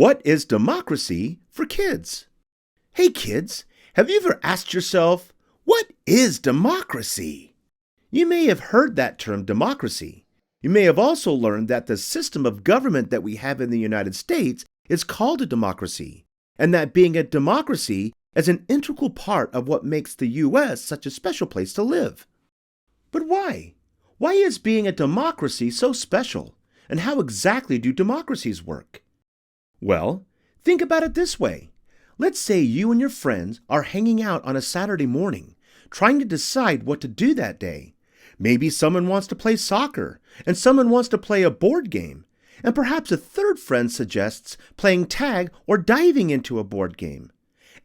What is democracy for kids? Hey kids, have you ever asked yourself, what is democracy? You may have heard that term democracy. You may have also learned that the system of government that we have in the United States is called a democracy, and that being a democracy is an integral part of what makes the U.S. such a special place to live. But why? Why is being a democracy so special? And how exactly do democracies work? Well, think about it this way. Let's say you and your friends are hanging out on a Saturday morning, trying to decide what to do that day. Maybe someone wants to play soccer, and someone wants to play a board game, and perhaps a third friend suggests playing tag or diving into a board game.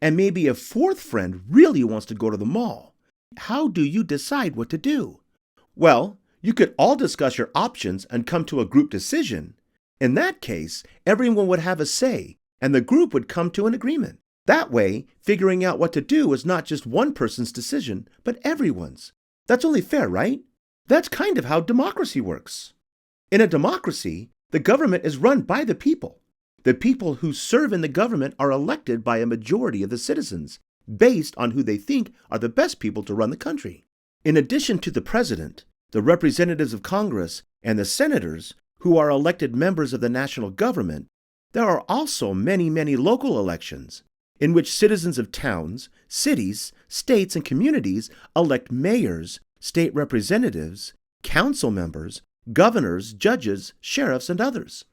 And maybe a fourth friend really wants to go to the mall. How do you decide what to do? Well, you could all discuss your options and come to a group decision. In that case, everyone would have a say, and the group would come to an agreement. That way, figuring out what to do is not just one person's decision, but everyone's. That's only fair, right? That's kind of how democracy works. In a democracy, the government is run by the people. The people who serve in the government are elected by a majority of the citizens, based on who they think are the best people to run the country. In addition to the president, the representatives of Congress, and the senators, who are elected members of the national government, there are also many local elections, in which citizens of towns, cities, states, and communities elect mayors, state representatives, council members, governors, judges, sheriffs, and others.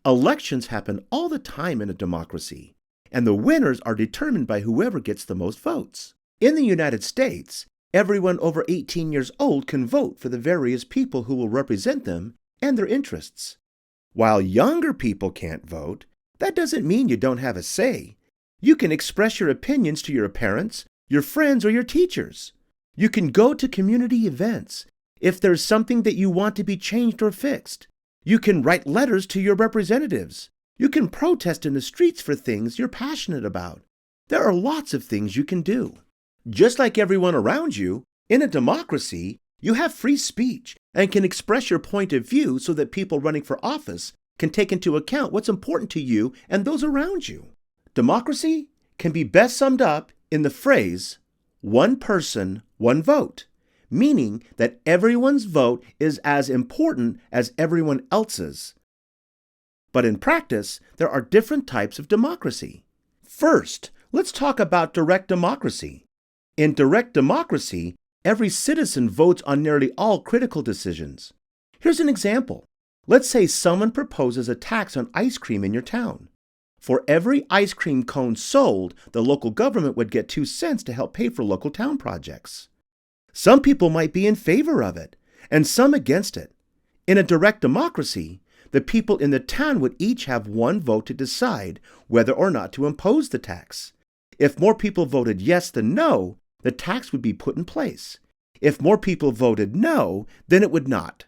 Elections happen all the time in a democracy, and the winners are determined by whoever gets the most votes. In the United States, everyone over 18 years old can vote for the various people who will represent them and their interests. While younger people can't vote, that doesn't mean you don't have a say. You can express your opinions to your parents, your friends, or your teachers. You can go to community events if there's something that you want to be changed or fixed. You can write letters to your representatives. You can protest in the streets for things you're passionate about. There are lots of things you can do. Just like everyone around you, in a democracy, you have free speech and can express your point of view so that people running for office can take into account what's important to you and those around you. Democracy can be best summed up in the phrase, one person, one vote, meaning that everyone's vote is as important as everyone else's. But in practice, there are different types of democracy. First, let's talk about direct democracy. In direct democracy, every citizen votes on nearly all critical decisions. Here's an example. Let's say someone proposes a tax on ice cream in your town. For every ice cream cone sold, the local government would get 2 cents to help pay for local town projects. Some people might be in favor of it, and some against it. In a direct democracy, the people in the town would each have one vote to decide whether or not to impose the tax. If more people voted yes than no, the tax would be put in place. If more people voted no, then it would not.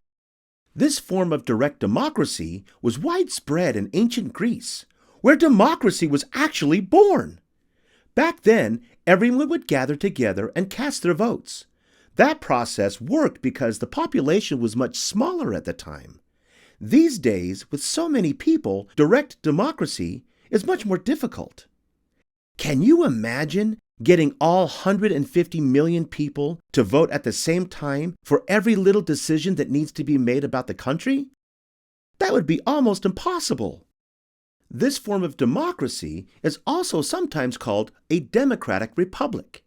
This form of direct democracy was widespread in ancient Greece, where democracy was actually born. Back then, everyone would gather together and cast their votes. That process worked because the population was much smaller at the time. These days, with so many people, direct democracy is much more difficult. Can you imagine getting all 150 million people to vote at the same time for every little decision that needs to be made about the country? That would be almost impossible. This form of democracy is also sometimes called a democratic republic.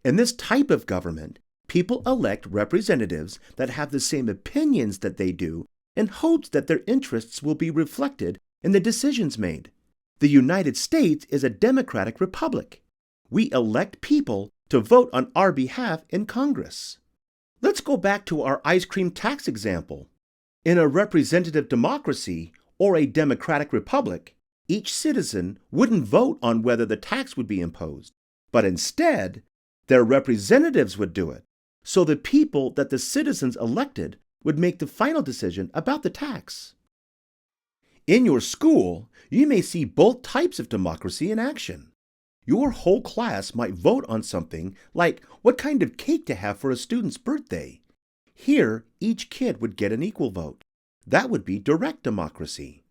In this type of government, people elect representatives that have the same opinions that they do in hopes that their interests will be reflected in the decisions made. The United States is a democratic republic. We elect people to vote on our behalf in Congress. Let's go back to our ice cream tax example. In a representative democracy or a democratic republic, each citizen wouldn't vote on whether the tax would be imposed, but instead, their representatives would do it. So the people that the citizens elected would make the final decision about the tax. In your school, you may see both types of democracy in action. Your whole class might vote on something like what kind of cake to have for a student's birthday. Here, each kid would get an equal vote. That would be direct democracy.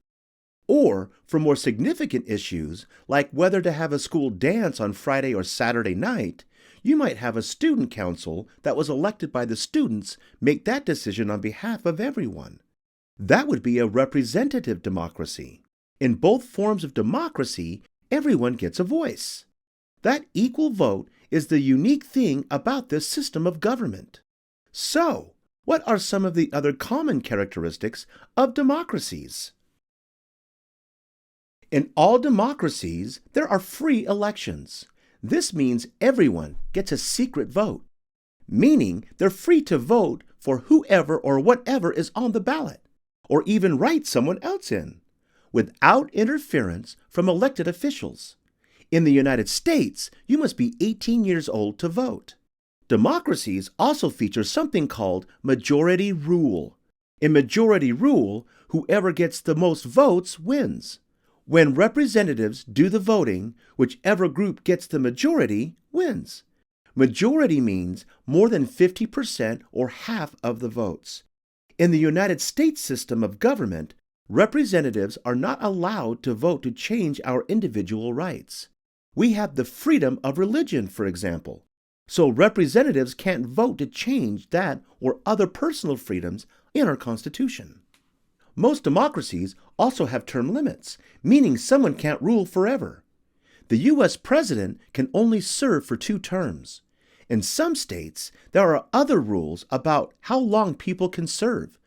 Or for more significant issues, like whether to have a school dance on Friday or Saturday night, you might have a student council that was elected by the students make that decision on behalf of everyone. That would be a representative democracy. In both forms of democracy, everyone gets a voice. That equal vote is the unique thing about this system of government. So, what are some of the other common characteristics of democracies? In all democracies, there are free elections. This means everyone gets a secret vote, meaning they're free to vote for whoever or whatever is on the ballot, or even write someone else in, without interference from elected officials. In the United States, you must be 18 years old to vote. Democracies also feature something called majority rule. In majority rule, whoever gets the most votes wins. When representatives do the voting, whichever group gets the majority wins. Majority means more than 50% or half of the votes. In the United States system of government, representatives are not allowed to vote to change our individual rights. We have the freedom of religion, for example, so representatives can't vote to change that or other personal freedoms in our Constitution. Most democracies also have term limits, meaning someone can't rule forever. The U.S. president can only serve for 2 terms. In some states, there are other rules about how long people can serve.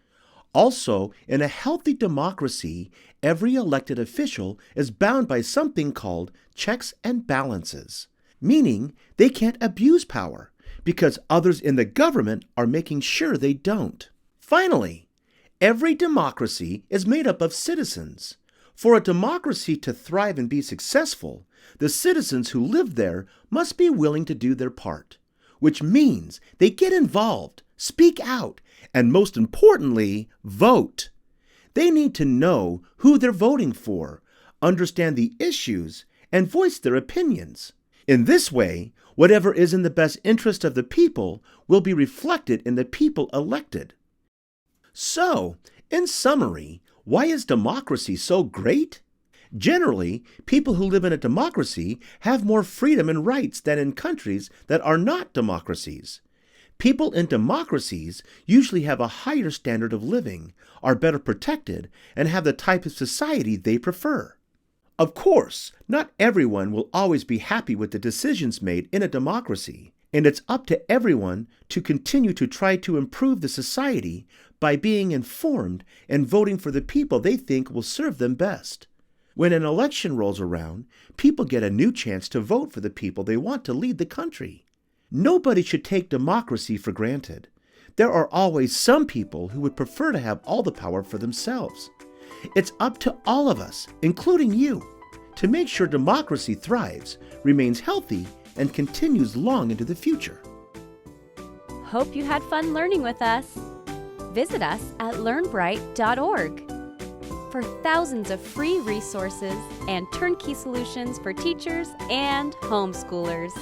Also, in a healthy democracy, every elected official is bound by something called checks and balances, meaning they can't abuse power because others in the government are making sure they don't. Finally, every democracy is made up of citizens. For a democracy to thrive and be successful, the citizens who live there must be willing to do their part, which means they get involved, speak out, and most importantly, vote. They need to know who they're voting for, understand the issues, and voice their opinions. In this way, whatever is in the best interest of the people will be reflected in the people elected. So, in summary, why is democracy so great? Generally, people who live in a democracy have more freedom and rights than in countries that are not democracies. People in democracies usually have a higher standard of living, are better protected, and have the type of society they prefer. Of course, not everyone will always be happy with the decisions made in a democracy, and it's up to everyone to continue to try to improve the society by being informed and voting for the people they think will serve them best. When an election rolls around, people get a new chance to vote for the people they want to lead the country. Nobody should take democracy for granted. There are always some people who would prefer to have all the power for themselves. It's up to all of us, including you, to make sure democracy thrives, remains healthy, and continues long into the future. Hope you had fun learning with us. Visit us at learnbright.org for thousands of free resources and turnkey solutions for teachers and homeschoolers.